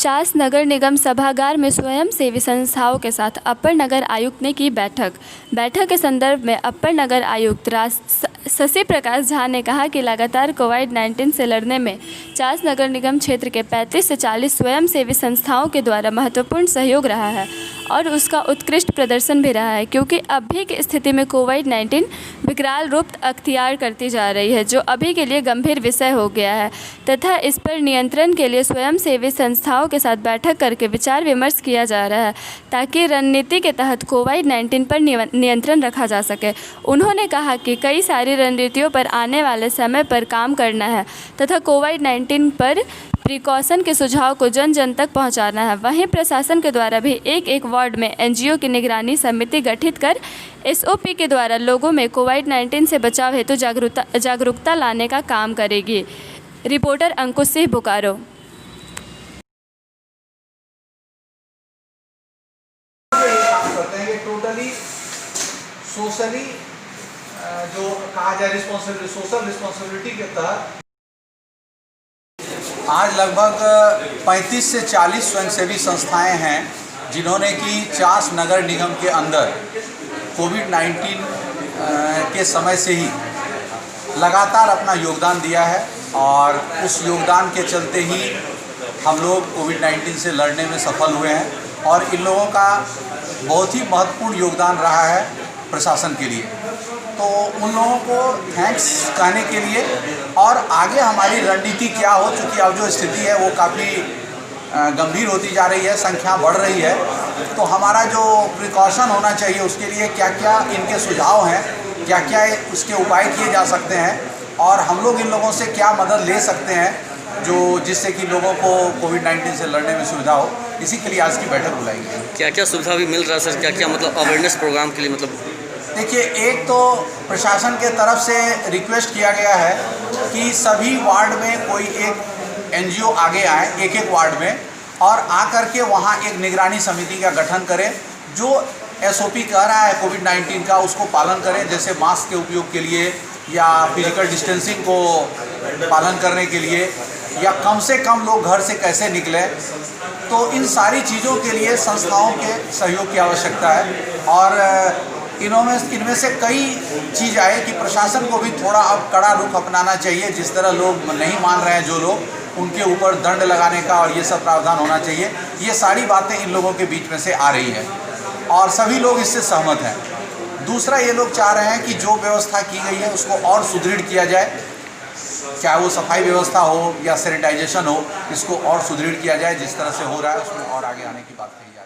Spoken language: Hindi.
चास नगर निगम सभागार में स्वयंसेवी संस्थाओं के साथ अपर नगर आयुक्त ने की बैठक के संदर्भ में अपर नगर आयुक्त शशि प्रकाश झा ने कहा कि लगातार कोविड-19 से लड़ने में चास नगर निगम क्षेत्र के 35 से 40 स्वयंसेवी संस्थाओं के द्वारा महत्वपूर्ण सहयोग रहा है और उसका उत्कृष्ट प्रदर्शन भी रहा है, क्योंकि अभी की स्थिति में कोविड-19 विकराल रूप अख्तियार करती जा रही है, जो अभी के लिए गंभीर विषय हो गया है तथा इस पर नियंत्रण के लिए स्वयंसेवी संस्थाओं के साथ बैठक करके विचार विमर्श किया जा रहा है ताकि रणनीति के तहत कोविड-19 पर नियंत्रण रखा जा सके। उन्होंने कहा कि कई सारी रणनीतियों पर आने वाले समय पर काम करना है तथा कोविड-19 पर प्रिकॉशन के सुझाव को जन जन तक पहुंचाना है। वहीं प्रशासन के द्वारा भी एक वार्ड में एनजीओ की निगरानी समिति गठित कर एसओपी के द्वारा लोगों में कोविड-19 से बचाव हेतु जागरूकता लाने का काम करेगी। रिपोर्टर अंकुश सिंह बोकारो। टोटली सोशली जो कहा जाए सोशल रिस्पॉन्सिबिलिटी के तहत आज लगभग 35 से 40 स्वयंसेवी संस्थाएं हैं जिन्होंने कि चास नगर निगम के अंदर कोविड-19 के समय से ही लगातार अपना योगदान दिया है और उस योगदान के चलते ही हम लोग कोविड-19 से लड़ने में सफल हुए हैं और इन लोगों का बहुत ही महत्वपूर्ण योगदान रहा है प्रशासन के लिए। तो उन लोगों को थैंक्स कहने के लिए और आगे हमारी रणनीति क्या हो, चूँकि अब जो स्थिति है वो काफ़ी गंभीर होती जा रही है, संख्या बढ़ रही है, तो हमारा जो प्रिकॉशन होना चाहिए उसके लिए क्या क्या इनके सुझाव हैं, क्या क्या उसके उपाय किए जा सकते हैं और हम लोग इन लोगों से क्या मदद ले सकते हैं जो जिससे कि लोगों को कोविड-19 से लड़ने में सुविधा हो। इसी के लिए आज की बैठक बुलाई गई। क्या क्या सुविधा भी मिल रहा है सर, क्या क्या मतलब अवेयरनेस प्रोग्राम के लिए? मतलब देखिए, एक तो प्रशासन के तरफ से रिक्वेस्ट किया गया है कि सभी वार्ड में कोई एक एनजीओ आगे आए, एक वार्ड में, और आकर के वहाँ एक निगरानी समिति का गठन करें जो एसओपी कह रहा है कोविड-19 का उसको पालन करें, जैसे मास्क के उपयोग के लिए या फिजिकल डिस्टेंसिंग को पालन करने के लिए या कम से कम लोग घर से कैसे निकलें। तो इन सारी चीज़ों के लिए संस्थाओं के सहयोग की आवश्यकता है और इनमें से कई चीज़ आए कि प्रशासन को भी थोड़ा अब कड़ा रुख अपनाना चाहिए। जिस तरह लोग नहीं मान रहे हैं जो लोग, उनके ऊपर दंड लगाने का और ये सब प्रावधान होना चाहिए। ये सारी बातें इन लोगों के बीच में से आ रही है और सभी लोग इससे सहमत हैं। दूसरा, ये लोग चाह रहे हैं कि जो व्यवस्था की गई है उसको और सुदृढ़ किया जाए, चाहे वो सफाई व्यवस्था हो या सैनिटाइजेशन हो, इसको और सुदृढ़ किया जाए। जिस तरह से हो रहा है उसमें और आगे आने की बात कही जाए।